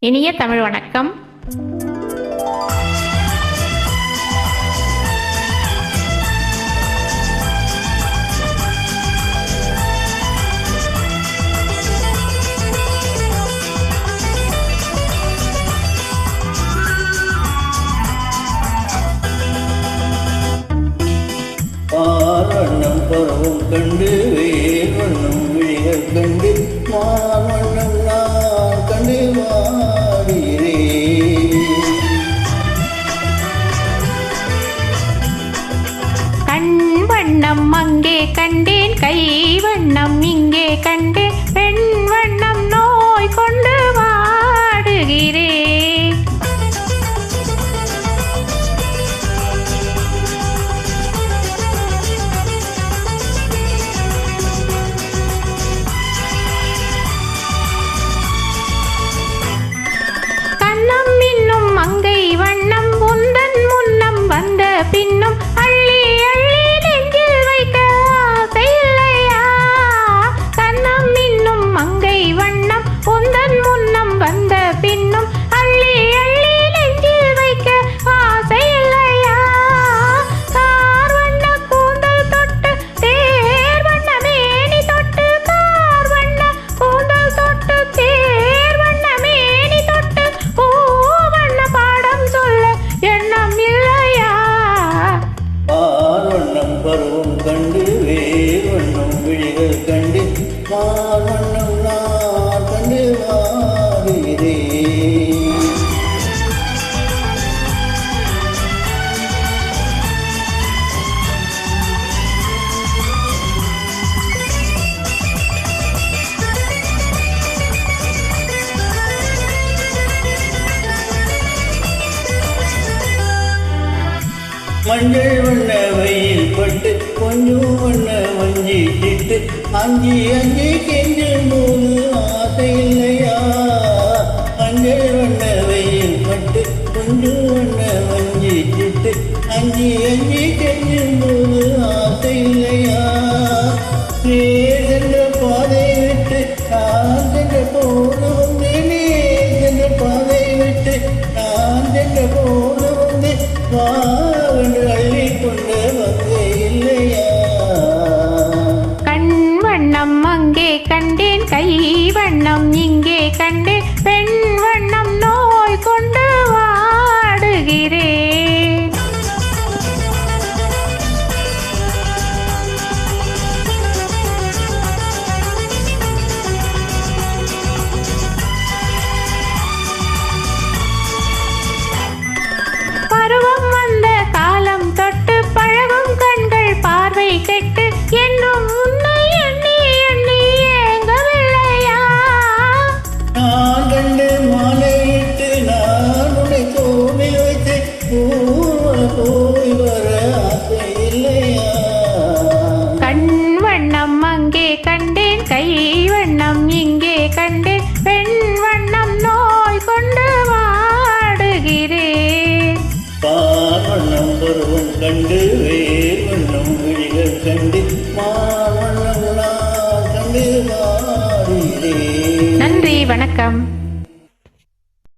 இனிய தமிழ் வணக்கம். பாவண்ணம் பருவம் கண்டு வேவண்ணம் விழிகள் கண்டு மாவண்ணம் நான் கண்டு வாடுகிறே. கண் வண்ணம் அங்கே கண்டேன், கை வண்ணம் இங்கே கண்டேன், பெண் வண்ணம் நோய் கொண்டு வாடுகிறே. மங்கை வண்ணம் உந்தன் முன்னம் வந்த பின்னும் அள்ளி அள்ளி நெஞ்சில் வைக்க ஆசை இல்லையா? கண்ணம் இன்னும் மங்கை வண்ணம் உந்தன் முன்னம் வந்த பின்னும் அள்ளி அள்ளி நெஞ்சில் வைக்க ஆசை இல்லையா? கார் வண்ண கூந்தல் தொட்டு தேர் வண்ண மேனி தொட்டு, கார் வண்ண கூந்தல் தொட்டு தேர் வண்ண மேனி தொட்டு எண்ணம் இல்லையா? பாவண்ணம் பருவம் கண்டு வேவண்ணம் விழிகள் கண்டு மாவண்ணம் நான் கண்டு வாடுகிறே. மஞ்சள் வண்ண வெயில் பட்டு கொஞ்சம் வண்ண வஞ்சி சிட்டு அஞ்சி அஞ்சி கெஞ்சும் போது ஆசை இல்லையா? மஞ்சள் வண்ண வெயில் பட்டு கொஞ்சம் வண்ண வஞ்சி சிட்டு அஞ்சி அஞ்சி கெஞ்சும் போது ஆசை இல்லையா? நேர் சென்ற பாதை விட்டு நான் சென்ற போது வந்து, நேர் சென்ற பாதை விட்டு நான் சென்ற போது வந்து அள்ளி கொண்டு வந்து இல்லையா? கண் வண்ணம் அங்கே கண்டேன், கை வண்ணம் இங்கே கண்டேன், பெண் வண்ணம் நோய் கொண்டு வாடுகிறேன். பருவம் வந்த காலம் தொட்டு பழகும் கண்கள் பார்வை கெட்டு என்னும் உன்னை எண்ணி எண்ணி ஏங்கவில்லையா? நான் கண்டு மாலையிட்டு நான் உன்னை கோவில் வைத்து போய் வர ஆசை இல்லையா? கண் வண்ணம் அங்கே கண்டேன், கை வண்ணம் இங்கே கண்டேன், பெண் வண்ணம் நோய் கொண்டு வாடுகிறேன். பாவண்ணம் பருவம் கண்டு வேவண்ணம் விழிகள் கண்டு மாவண்ணம் நான் கண்டு வாடுகிறேன். நன்றி, வணக்கம்.